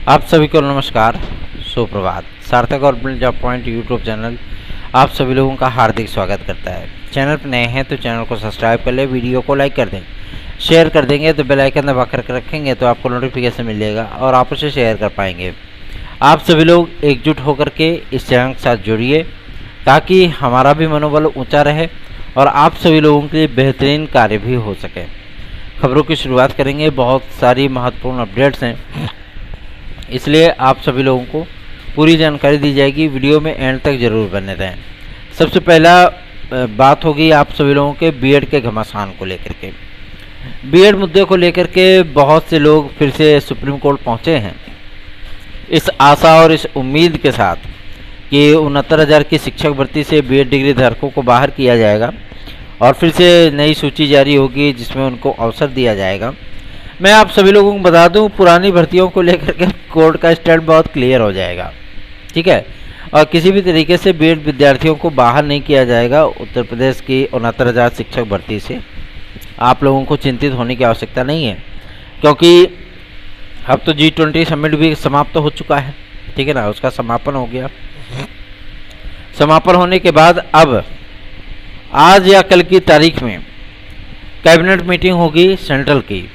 आप सभी को नमस्कार, सुप्रभात। सार्थक government job point YouTube channel आप सभी लोगों का हार्दिक स्वागत करता है। चैनल पर नए हैं तो चैनल को सब्सक्राइब कर ले, वीडियो को लाइक कर दें, शेयर कर देंगे तो बेल आइकन दबा कर रखेंगे तो आपको नोटिफिकेशन मिलेगा और आप उसे शेयर कर पाएंगे। आप सभी लोग एकजुट होकर के इस चैनल के साथ जुड़िए ताकि हमारा भी मनोबल ऊँचा रहे और आप सभी लोगों के लिए बेहतरीन कार्य भी हो सके। खबरों की शुरुआत करेंगे। बहुत सारी महत्वपूर्ण अपडेट्स हैं, इसलिए आप सभी लोगों को पूरी जानकारी दी जाएगी। वीडियो में एंड तक जरूर बने रहें। सबसे पहला बात होगी आप सभी लोगों के बीएड के घमासान को लेकर के। बीएड मुद्दे को लेकर के बहुत से लोग फिर से सुप्रीम कोर्ट पहुंचे हैं, इस आशा और इस उम्मीद के साथ कि 69,000 की शिक्षक भर्ती से बीएड डिग्री धारकों को बाहर किया जाएगा और फिर से नई सूची जारी होगी जिसमें उनको अवसर दिया जाएगा। मैं आप सभी लोगों को बता दूं, पुरानी भर्तियों को लेकर के कोर्ट का स्टैंड बहुत क्लियर हो जाएगा, ठीक है। और किसी भी तरीके से बीएड विद्यार्थियों को बाहर नहीं किया जाएगा उत्तर प्रदेश की 69,000 शिक्षक भर्ती से। आप लोगों को चिंतित होने की आवश्यकता नहीं है, क्योंकि अब तो G20 समिट भी समाप्त हो चुका है, ठीक है ना। उसका समापन हो गया। समापन होने के बाद अब आज या कल की तारीख में कैबिनेट मीटिंग होगी सेंट्रल की,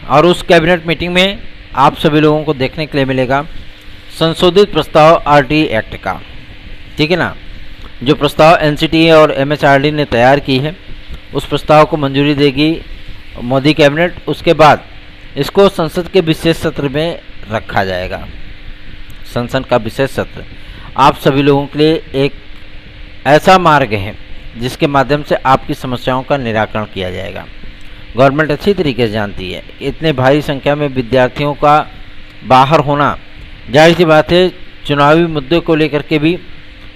और उस कैबिनेट मीटिंग में आप सभी लोगों को देखने के लिए मिलेगा संशोधित प्रस्ताव आरटीई एक्ट का, ठीक है ना। जो प्रस्ताव एनसीटीए और एमएचआरडी ने तैयार की है उस प्रस्ताव को मंजूरी देगी मोदी कैबिनेट। उसके बाद इसको संसद के विशेष सत्र में रखा जाएगा। संसद का विशेष सत्र आप सभी लोगों के लिए एक ऐसा मार्ग है जिसके माध्यम से आपकी समस्याओं का निराकरण किया जाएगा। गवर्नमेंट अच्छी तरीके से जानती है इतने भारी संख्या में विद्यार्थियों का बाहर होना, जाहिर सी बात है, चुनावी मुद्दे को लेकर के भी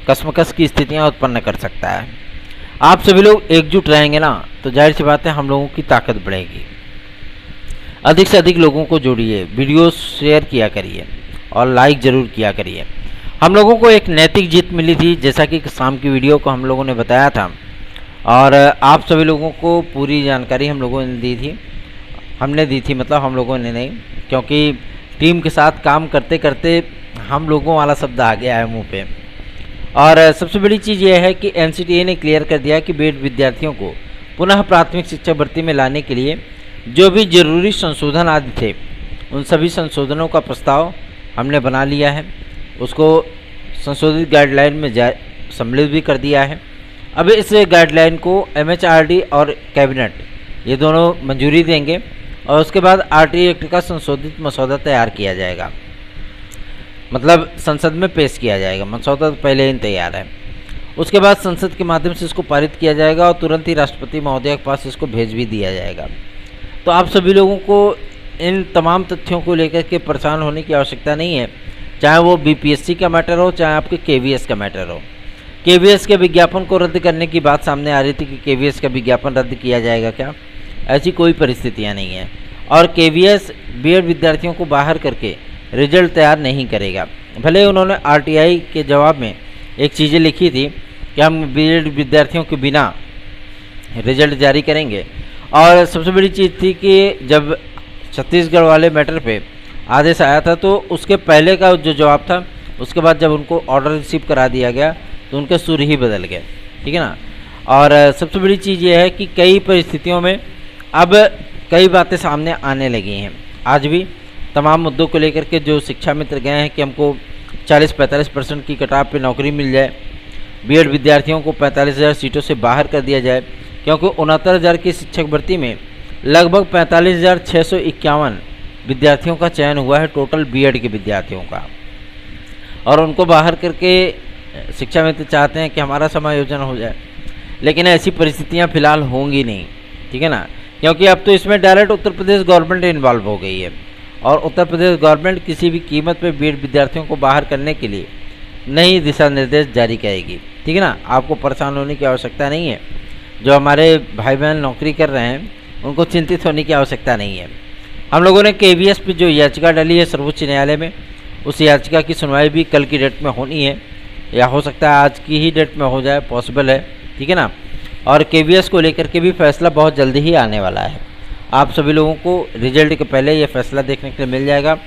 कशमकश की स्थितियां उत्पन्न कर सकता है। आप सभी लोग एकजुट रहेंगे ना तो जाहिर सी बात है हम लोगों की ताकत बढ़ेगी। अधिक से अधिक लोगों को जोड़िए, वीडियो शेयर किया करिए और लाइक ज़रूर किया करिए। हम लोगों को एक नैतिक जीत मिली थी, जैसा कि शाम की वीडियो को हम लोगों ने बताया था, और आप सभी लोगों को पूरी जानकारी हम लोगों ने दी थी। हमने दी थी मतलब हम लोगों ने नहीं, क्योंकि टीम के साथ काम करते करते हम लोगों वाला शब्द आ गया है मुंह पे। और सबसे बड़ी चीज़ यह है कि एनसीटीए ने क्लियर कर दिया कि बीएड विद्यार्थियों को पुनः प्राथमिक शिक्षा भर्ती में लाने के लिए जो भी जरूरी संशोधन आदि थे उन सभी संशोधनों का प्रस्ताव हमने बना लिया है। उसको संशोधित गाइडलाइन में सम्मिलित भी कर दिया है। अब इस गाइडलाइन को एमएचआरडी और कैबिनेट ये दोनों मंजूरी देंगे और उसके बाद आरटीई एक्ट का संशोधित मसौदा तैयार किया जाएगा, मतलब संसद में पेश किया जाएगा। मसौदा तो पहले ही तैयार है। उसके बाद संसद के माध्यम से इसको पारित किया जाएगा और तुरंत ही राष्ट्रपति महोदय के पास इसको भेज भी दिया जाएगा। तो आप सभी लोगों को इन तमाम तथ्यों को लेकर के परेशान होने की आवश्यकता नहीं है, चाहे वो बीपीएससी का मैटर हो चाहे आपके केवीएस का मैटर हो। केवीएस के विज्ञापन को रद्द करने की बात सामने आ रही थी कि केवीएस का विज्ञापन रद्द किया जाएगा क्या, ऐसी कोई परिस्थितियां नहीं है। और केवीएस बीएड विद्यार्थियों को बाहर करके रिजल्ट तैयार नहीं करेगा। भले उन्होंने आरटीआई के जवाब में एक चीज़ें लिखी थी कि हम बीएड विद्यार्थियों के बिना रिजल्ट जारी करेंगे, और सबसे बड़ी चीज़ थी कि जब छत्तीसगढ़ वाले मैटर पे आदेश आया था तो उसके पहले का जो जवाब था, उसके बाद जब उनको ऑर्डर रिसीव करा दिया गया तो उनके सुर ही बदल गए, ठीक है ना। और सबसे बड़ी चीज़ ये है कि कई परिस्थितियों में अब कई बातें सामने आने लगी हैं। आज भी तमाम मुद्दों को लेकर के जो शिक्षा मित्र गए हैं कि हमको 40-45% की कटाव पे नौकरी मिल जाए, बीएड विद्यार्थियों को 45,000 सीटों से बाहर कर दिया जाए, क्योंकि 69,000 की शिक्षक भर्ती में लगभग 45,651 विद्यार्थियों का चयन हुआ है, टोटल बीएड के विद्यार्थियों का। और उनको बाहर करके शिक्षा मित्र चाहते हैं कि हमारा समायोजन हो जाए, लेकिन ऐसी परिस्थितियां फिलहाल होंगी नहीं, ठीक है ना। क्योंकि अब तो इसमें direct Uttar Pradesh government involve हो गई है और उत्तर प्रदेश गवर्नमेंट किसी भी कीमत पे बीएड विद्यार्थियों को बाहर करने के लिए नई दिशा निर्देश जारी करेगी, ठीक है ना। आपको परेशान होने की आवश्यकता नहीं है। जो हमारे भाई बहन नौकरी कर रहे हैं उनको चिंतित होने की आवश्यकता नहीं है। हम लोगों ने केवीएस पे जो याचिका डाली है सर्वोच्च न्यायालय में, उस याचिका की सुनवाई भी कल की डेट में होनी है, या हो सकता है आज की ही डेट में हो जाए, पॉसिबल है, ठीक है ना। और केवीएस को लेकर के भी फैसला बहुत जल्दी ही आने वाला है। आप सभी लोगों को रिजल्ट के पहले ये फैसला देखने के लिए मिल जाएगा।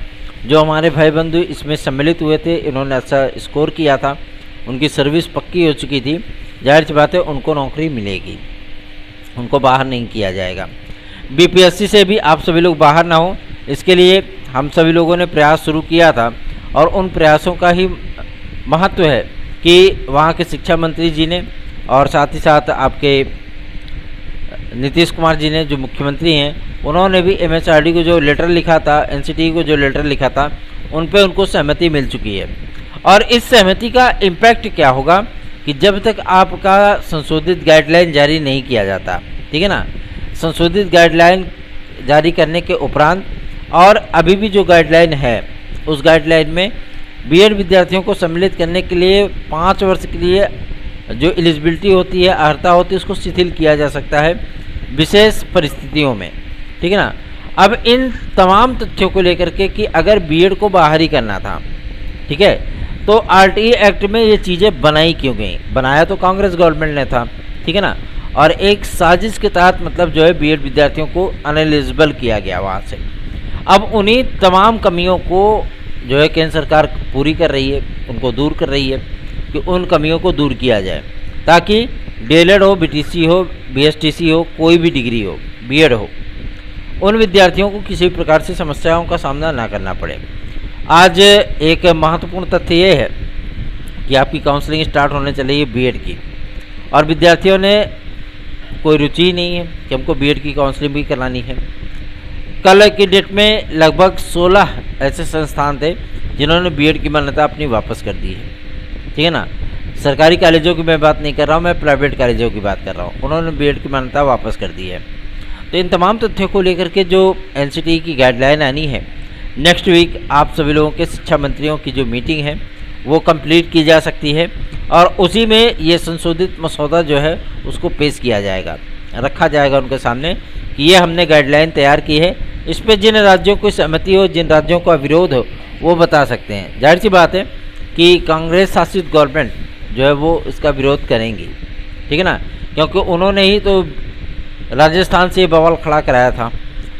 जो हमारे भाई बंधु इसमें सम्मिलित हुए थे, इन्होंने अच्छा स्कोर किया था, उनकी सर्विस पक्की हो चुकी थी, जाहिर सी बात है उनको नौकरी मिलेगी, उनको बाहर नहीं किया जाएगा। बीपीएससी से भी आप सभी लोग बाहर ना हो, इसके लिए हम सभी लोगों ने प्रयास शुरू किया था और उन प्रयासों का ही महत्व है कि वहाँ के शिक्षा मंत्री जी ने और साथ ही साथ आपके नीतीश कुमार जी ने जो मुख्यमंत्री हैं, उन्होंने भी एमएचआरडी को जो लेटर लिखा था, एनसीटी को जो लेटर लिखा था, उन पे उनको सहमति मिल चुकी है। और इस सहमति का इम्पैक्ट क्या होगा कि जब तक आपका संशोधित गाइडलाइन जारी नहीं किया जाता, ठीक है ना, संशोधित गाइडलाइन जारी करने के उपरांत और अभी भी जो गाइडलाइन है उस गाइडलाइन में बीएड विद्यार्थियों को सम्मिलित करने के लिए 5 वर्ष के लिए जो एलिजिबिलिटी होती है, अर्हता होती है, उसको शिथिल किया जा सकता है विशेष परिस्थितियों में, ठीक है ना। अब इन तमाम तथ्यों को लेकर के कि अगर बीएड को बाहर ही करना था, ठीक है, तो आरटीई एक्ट में ये चीज़ें बनाई क्यों गई? बनाया तो कांग्रेस गवर्नमेंट ने था, ठीक है ना, और एक साजिश के तहत मतलब जो है बीएड विद्यार्थियों को अनएलिजिबल किया गया वहाँ से। अब उन्हीं तमाम कमियों को जो है केंद्र सरकार पूरी कर रही है, उनको दूर कर रही है कि उन कमियों को दूर किया जाए ताकि डीएलएड हो, बीटीसी हो, बीएसटीसी हो, कोई भी डिग्री हो, बीएड हो, उन विद्यार्थियों को किसी प्रकार से समस्याओं का सामना ना करना पड़े। आज एक महत्वपूर्ण तथ्य ये है कि आपकी काउंसलिंग स्टार्ट होने चली है बीएड की, और विद्यार्थियों ने कोई रुचि नहीं है कि हमको बीएड की काउंसलिंग भी करानी है। कल की डेट में लगभग 16 ऐसे संस्थान थे जिन्होंने बीएड की मान्यता अपनी वापस कर दी है, ठीक है ना। सरकारी कॉलेजों की मैं बात नहीं कर रहा हूँ, मैं प्राइवेट कॉलेजों की बात कर रहा हूँ, उन्होंने बीएड की मान्यता वापस कर दी है। तो इन तमाम तथ्यों को लेकर के जो एनसीटी की गाइडलाइन आनी है, नेक्स्ट वीक आप सभी लोगों के शिक्षा मंत्रियों की जो मीटिंग है वो कंप्लीट की जा सकती है और उसी में ये संशोधित मसौदा जो है उसको पेश किया जाएगा, रखा जाएगा उनके सामने कि ये हमने गाइडलाइन तैयार की है, इस पर जिन राज्यों को सहमति हो, जिन राज्यों का विरोध हो, वो बता सकते हैं। जाहिर सी बात है कि कांग्रेस शासित गवर्नमेंट जो है वो इसका विरोध करेंगी, ठीक है ना, क्योंकि उन्होंने ही तो राजस्थान से बवाल खड़ा कराया था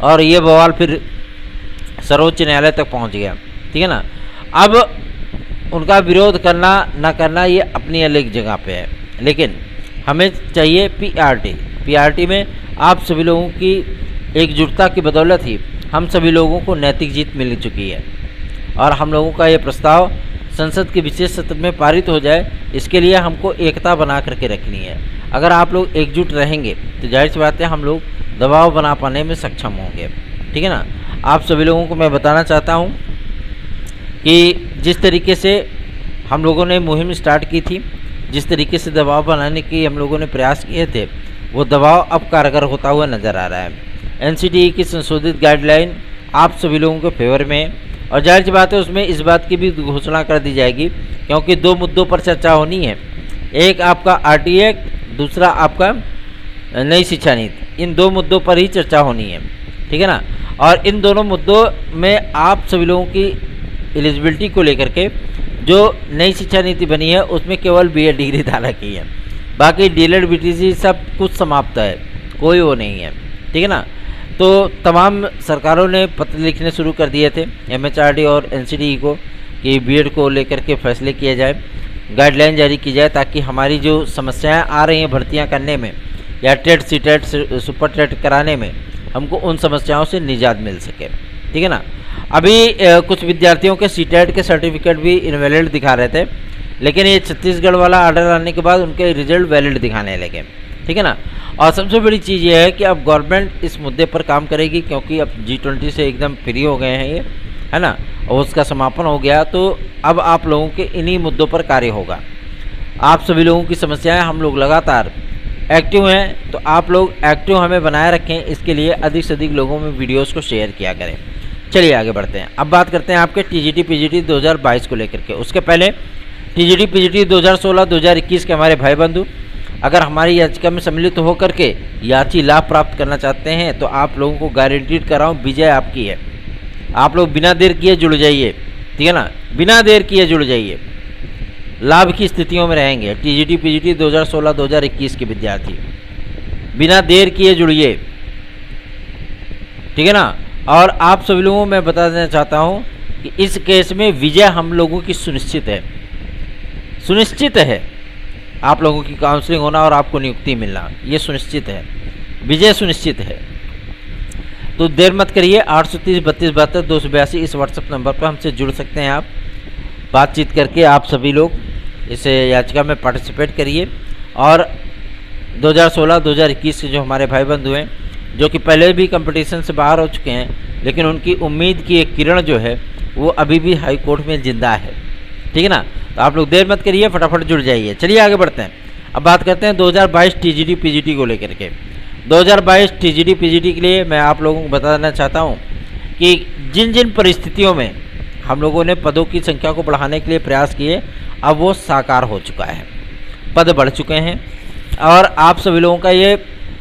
और ये बवाल फिर सर्वोच्च न्यायालय तक पहुंच गया, ठीक है ना। अब उनका विरोध करना ना करना ये अपनी अलग जगह पे है, लेकिन हमें चाहिए पीआरटी में आप सभी लोगों की एकजुटता की बदौलत ही हम सभी लोगों को नैतिक जीत मिल चुकी है और हम लोगों का ये प्रस्ताव संसद के विशेष सत्र में पारित हो जाए, इसके लिए हमको एकता बना करके रखनी है। अगर आप लोग एकजुट रहेंगे तो जाहिर सी बात है हम लोग दबाव बना पाने में सक्षम होंगे, ठीक है ना। आप सभी लोगों को मैं बताना चाहता हूँ कि जिस तरीके से हम लोगों ने मुहिम स्टार्ट की थी, जिस तरीके से दबाव बनाने की हम लोगों ने प्रयास किए थे, वो दबाव अब कारगर होता हुआ नज़र आ रहा है। एनसीटी की संशोधित गाइडलाइन आप सभी लोगों के फेवर में है और जाहिर सी बात है उसमें इस बात की भी घोषणा कर दी जाएगी, क्योंकि 2 मुद्दों पर चर्चा होनी है, एक आपका आरटीई एक्ट, दूसरा आपका नई शिक्षा नीति। इन 2 मुद्दों पर ही चर्चा होनी है, ठीक है ना। और इन दोनों मुद्दों में आप सभी लोगों की एलिजिबिलिटी को लेकर के जो नई शिक्षा नीति बनी है उसमें केवल बीएड डिग्री धारा की है, बाकी डीएलएड बीटीसी सब कुछ समाप्त है, कोई वो नहीं है, ठीक है ना। तो तमाम सरकारों ने पत्र लिखने शुरू कर दिए थे एमएचआरडी और एनसीटी को कि बीएड को लेकर के फैसले किए जाए, गाइडलाइन जारी की जाए, ताकि हमारी जो समस्याएं आ रही हैं भर्तियां करने में या टेट सीटेट सुपर टेट कराने में, हमको उन समस्याओं से निजात मिल सके, ठीक है ना। अभी कुछ विद्यार्थियों के सीटेट के सर्टिफिकेट भी इनवैलिड दिखा रहे थे, लेकिन ये छत्तीसगढ़ वाला ऑर्डर आने के बाद उनके रिजल्ट वैलिड दिखाने लगे, ठीक है ना। और सबसे बड़ी चीज़ ये है कि अब गवर्नमेंट इस मुद्दे पर काम करेगी, क्योंकि अब G20 से एकदम फ्री हो गए हैं ये, है ना, और उसका समापन हो गया, तो अब आप लोगों के इन्हीं मुद्दों पर कार्य होगा। आप सभी लोगों की समस्याएं हम लोग लगातार एक्टिव हैं, तो आप लोग एक्टिव हमें बनाए रखें, इसके लिए अधिक से अधिक लोगों में वीडियोस को शेयर किया करें। चलिए आगे बढ़ते हैं। अब बात करते हैं आपके टीजीटी पीजीटी 2022 को लेकर के। उसके पहले टीजीटी पीजीटी 2016-2021 के हमारे भाई बंधु अगर हमारी याचिका में सम्मिलित होकर के याची लाभ प्राप्त करना चाहते हैं तो आप लोगों को गारंटीड कर रहा हूँ विजय आपकी है। आप लोग बिना देर किए जुड़ जाइए, ठीक है ना, बिना देर किए जुड़ जाइए, लाभ की स्थितियों में रहेंगे। टीजीटी पीजीटी 2016-2021 के विद्यार्थी बिना देर किए जुड़िए, ठीक है ना। और आप सभी लोगों को मैं बता देना चाहता हूँ कि इस केस में विजय हम लोगों की सुनिश्चित है, सुनिश्चित है। आप लोगों की काउंसलिंग होना और आपको नियुक्ति मिलना ये सुनिश्चित है, विजय सुनिश्चित है। तो देर मत करिए, 830 32 72 282 इस व्हाट्सएप नंबर पर हमसे जुड़ सकते हैं। आप बातचीत करके आप सभी लोग इस याचिका में पार्टिसिपेट करिए। और 2016-2021 के जो हमारे भाई बंधु हैं जो कि पहले भी कंपटीशन से बाहर हो चुके हैं, लेकिन उनकी उम्मीद की एक किरण जो है वो अभी भी हाई कोर्ट में जिंदा है, ठीक है ना। तो आप लोग देर मत करिए, फटाफट जुड़ जाइए। चलिए आगे बढ़ते हैं। अब बात करते हैं 2022 टीजीटी पीजीटी को लेकर के। 2022 टीजीटी पीजीटी के लिए मैं आप लोगों को बता देना चाहता हूं कि जिन जिन परिस्थितियों में हम लोगों ने पदों की संख्या को बढ़ाने के लिए प्रयास किए, अब वो साकार हो चुका है, पद बढ़ चुके हैं। और आप सभी लोगों का ये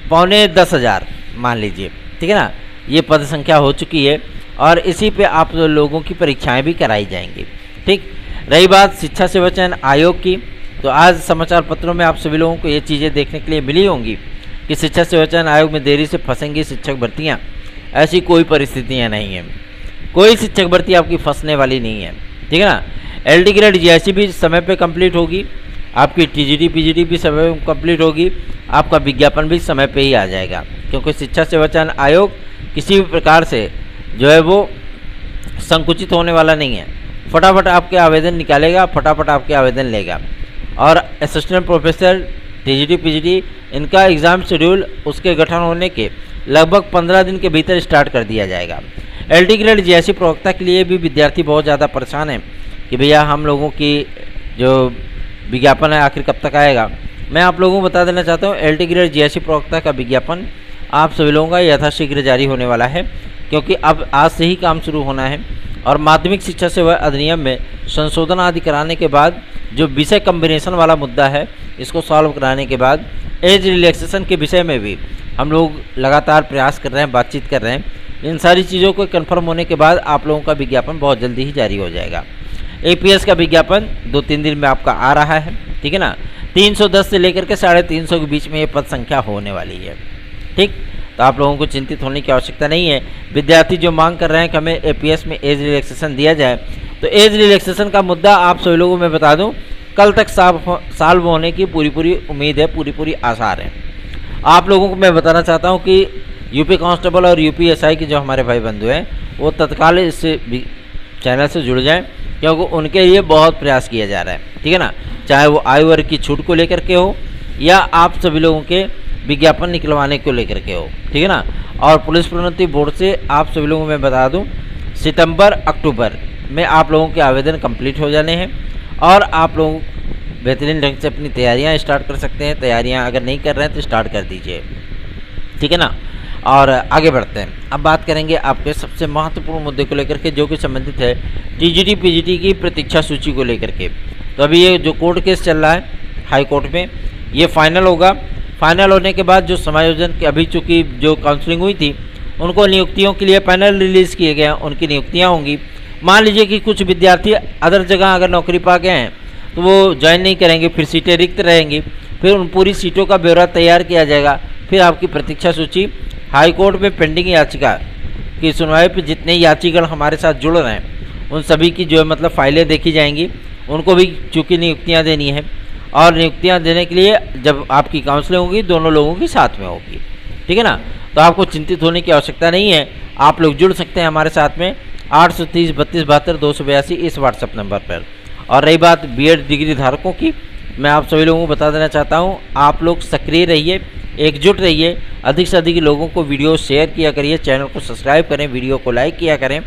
9,10,000 मान लीजिए, ठीक है ना, ये पद संख्या हो चुकी है और इसी पे आप लोगों की परीक्षाएं भी कराई जाएंगी। ठीक, रही बात शिक्षा सेवा चयन आयोग की, तो आज समाचार पत्रों में आप सभी लोगों को ये चीज़ें देखने के लिए मिली होंगी कि शिक्षा सेवा चयन आयोग में देरी से फंसेंगी शिक्षक भर्तियाँ। ऐसी कोई परिस्थितियाँ नहीं हैं, कोई शिक्षक भर्ती आपकी फंसने वाली नहीं है, ठीक है ना। LD ग्रेड GIC भी समय पे कंप्लीट होगी, आपकी TGT PGT भी समय पे कंप्लीट होगी, आपका विज्ञापन भी समय पे ही आ जाएगा, क्योंकि शिक्षा सेवा चयन आयोग किसी भी प्रकार से जो है वो संकुचित होने वाला नहीं है। फटाफट आपके आवेदन निकालेगा, फटाफट आपके आवेदन लेगा। और असिस्टेंट प्रोफेसर TGT PGT इनका एग्ज़ाम शेड्यूल उसके गठन होने के लगभग 15 दिन के भीतर स्टार्ट कर दिया जाएगा। LD ग्रेड GIC प्रवक्ता के लिए भी विद्यार्थी बहुत ज़्यादा परेशान है कि भैया हम लोगों की जो विज्ञापन है आखिर कब तक आएगा। मैं आप लोगों को बता देना चाहता हूँ LD ग्रेड GIC प्रवक्ता का विज्ञापन आप सभी लोगों का यथाशीघ्र जारी होने वाला है, क्योंकि अब आज से ही काम शुरू होना है। और माध्यमिक शिक्षा सेवा अधिनियम में संशोधन आदि कराने के बाद जो विषय कम्बिनेशन वाला मुद्दा है, इसको सॉल्व कराने के बाद एज रिलैक्सेशन के विषय में भी हम लोग लगातार प्रयास कर रहे हैं, बातचीत कर रहे हैं। इन सारी चीज़ों को कंफर्म होने के बाद आप लोगों का विज्ञापन बहुत जल्दी ही जारी हो जाएगा। APS का विज्ञापन 2-3 दिन में आपका आ रहा है, ठीक है ना। 310 से लेकर के 350 के बीच में ये पद संख्या होने वाली है, ठीक। तो आप लोगों को चिंतित होने की आवश्यकता नहीं है। विद्यार्थी जो मांग कर रहे हैं कि हमें APS में एज रिलैक्सेशन दिया जाए, तो एज रिलैक्सेशन का मुद्दा आप सभी लोगों को मैं बता दूं कल तक सॉल्व होने की पूरी उम्मीद है, पूरी आसार है। आप लोगों को मैं बताना चाहता हूं कि यूपी कांस्टेबल और UPSI के जो हमारे भाई बंधु हैं वो तत्काल इस चैनल से जुड़ जाएं, क्योंकि उनके लिए बहुत प्रयास किया जा रहा है, ठीक है ना। चाहे वो आयु वर्ग की छूट को लेकर के हो या आप सभी लोगों के विज्ञापन निकलवाने को लेकर के हो, ठीक है ना। और पुलिस प्रोन्नति बोर्ड से आप सभी लोगों को मैं बता दूं सितंबर-अक्टूबर में आप लोगों के आवेदन कंप्लीट हो जाने हैं और आप लोग बेहतरीन ढंग से अपनी तैयारियां स्टार्ट कर सकते हैं। तैयारियां अगर नहीं कर रहे हैं तो स्टार्ट कर दीजिए, ठीक है ना। और आगे बढ़ते हैं। अब बात करेंगे आपके सबसे महत्वपूर्ण मुद्दे को लेकर के, जो कि संबंधित है TGT PGT की प्रतीक्षा सूची को लेकर के। तो अभी ये जो कोर्ट केस चल रहा है हाई कोर्ट में, ये फाइनल होगा। फाइनल होने के बाद जो समायोजन की अभी चूँकि जो काउंसलिंग हुई थी उनको नियुक्तियों के लिए पैनल रिलीज़ किए गए हैं, उनकी नियुक्तियाँ होंगी। मान लीजिए कि कुछ विद्यार्थी अदर जगह अगर नौकरी पा गए हैं तो वो ज्वाइन नहीं करेंगे, फिर सीटें रिक्त रहेंगी, फिर उन पूरी सीटों का ब्यौरा तैयार किया जाएगा। फिर आपकी प्रतीक्षा सूची हाई कोर्ट में पेंडिंग याचिका की सुनवाई पर जितने यात्रीगण हमारे साथ जुड़ रहे हैं उन सभी की जो है मतलब फाइलें देखी जाएंगी। उनको भी चूँकि नियुक्तियाँ देनी है और नियुक्तियाँ देने के लिए जब आपकी काउंसलिंग होगी दोनों लोगों की साथ में होगी, ठीक है ना। तो आपको चिंतित होने की आवश्यकता नहीं है, आप लोग जुड़ सकते हैं हमारे साथ में 830 32 72 282 इस व्हाट्सएप नंबर पर। और रही बात BEd डिग्री धारकों की, मैं आप सभी लोगों को बता देना चाहता हूं, आप लोग सक्रिय रहिए, एकजुट रहिए, अधिक से अधिक लोगों को वीडियो शेयर किया करिए, चैनल को सब्सक्राइब करें, वीडियो को लाइक किया करें।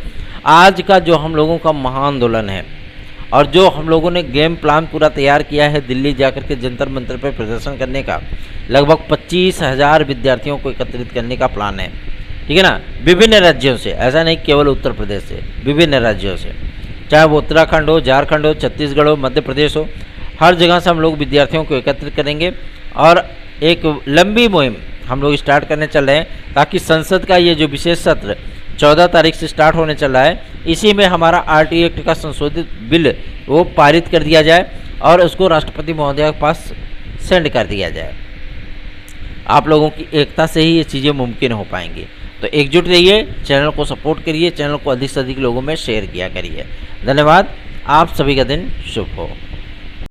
आज का जो हम लोगों का महाआंदोलन है और जो हम लोगों ने गेम प्लान पूरा तैयार किया है दिल्ली जाकर के जंतर मंतर पर प्रदर्शन करने का, लगभग 25,000 विद्यार्थियों को एकत्रित करने का प्लान है, ठीक है ना। विभिन्न राज्यों से, ऐसा नहीं केवल उत्तर प्रदेश से, विभिन्न राज्यों से, चाहे वो उत्तराखंड हो, झारखंड हो, छत्तीसगढ़ हो, मध्य प्रदेश हो, हर जगह से हम लोग विद्यार्थियों को एकत्रित करेंगे और एक लंबी मुहिम हम लोग स्टार्ट करने चल रहे हैं, ताकि संसद का ये जो विशेष सत्र 14 तारीख से स्टार्ट होने चल रहा है, इसी में हमारा RT एक्ट का संशोधित बिल वो पारित कर दिया जाए और उसको राष्ट्रपति महोदय के पास सेंड कर दिया जाए। आप लोगों की एकता से ही ये चीज़ें मुमकिन हो पाएंगी। तो एकजुट रहिए, चैनल को सपोर्ट करिए, चैनल को अधिक से अधिक लोगों में शेयर किया करिए। धन्यवाद। आप सभी का दिन शुभ हो।